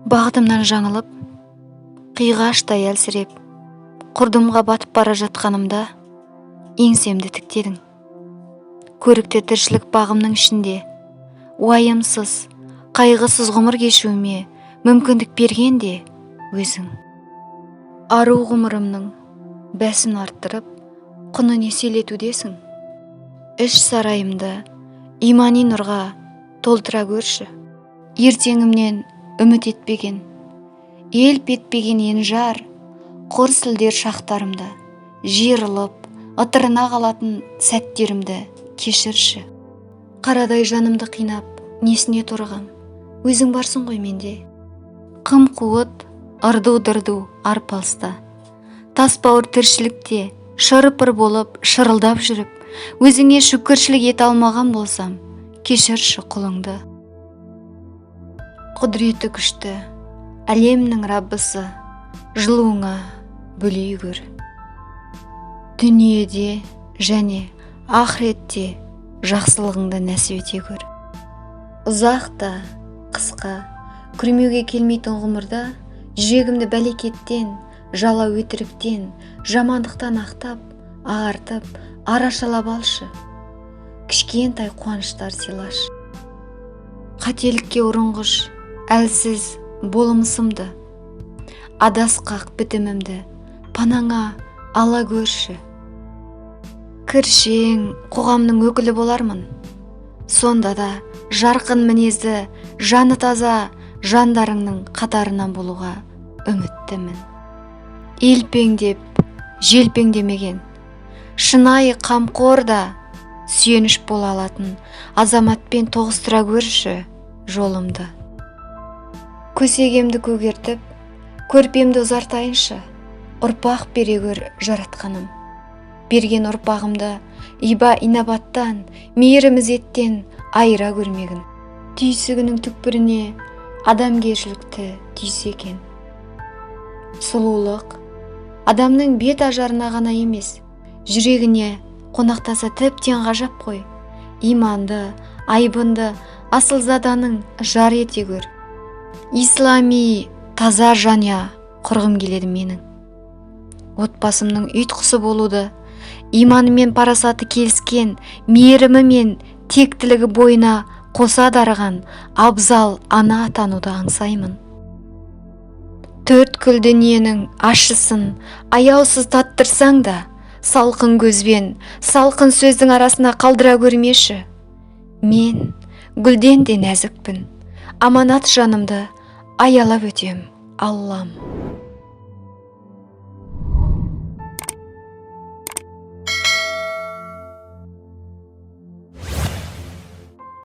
Бағытымнан жаңылып, қиғаштай әлсіреп, құрдымға батып бара жатқанымда еңсемді тіктедің. Көрікті тіршілік бағымның ішінде уайымсыз, қайғысыз ғұмыр кешуіме мүмкіндік берген де өзің. Ару ғұмырымның бәсін арттырып, құнын еселетудесің. Іш сарайымды имани нұрға толтыра көрші. Ертеңімнен үміт етпеген, елп етпеген енжар, құр сілдер шақтарымда, жиырылып, ытырына қалатын сәттерімді кешірші. Қарадай жанымды қинап, несіне торығам, өзің барсың ғой менде. Қым қуыт, ырду-дырду арпалыста, тасбауыр тіршілікте шырпыр болып, шырылдап жүріп, өзіңе шүкіршілік ете алмаған болсам, кешірші құлыңды. Құдіреті күшті, әлемнің Раббысы, жылуыңа бөлей көр. Дүниеде және ақыретте жақсылығыңды нәсіп ете көр. Ұзақ та, қысқа, күрмеуге келмейтін ғұмырда жүрегімді бәлекеттен, жала өтіріктен, жамандықтан ақтап, ағартып, арашалап алшы. Кішкентай қуаныштар сыйлашы. Қателікке ұрынғыш, әлсіз болымысымды, адасқақ бітімімді панаңа ала көрші. Кіршең қоғамның өкілі болармын. Сонда да жарқын мінезді, жаны таза жандарыңның қатарынан болуға үміттімін. Елпеңдеп, желпеңдемеген, шынайы қамқор да сүйеніш бола алатын азаматпен тоғыстыра көрші жолымды. Көсегемді көгертіп, көрпемді ұзартайыншы, ұрпақ бере көр жаратқаным. Берген ұрпағымды иба инабаттан, мейірім ізеттен айыра көрмегін. Түйсігінің түкпіріне адамгершілікті түйсе екен. Сұлулық адамның бет ажарына ғана емес, жүрегіне қонақтаса тіптен ғажап қой. Иманды, айбынды, асылзаданың жар ете көр. Ислами таза жаня құрғым келеді менің. Отбасымның ұйытқысы болуды, иманы мен парасаты келіскен, мейірімі мен тектілігі бойына қоса дарыған абзал ана атануды аңсаймын. Төрткүл дүниенің ащысын аяусыз таттырсаң да, салқын көзбен, салқын сөздің арасына қалдыра көрмеші. Мен гүлден де нәзікпін, аманат жанымды аялап өтем, Аллам.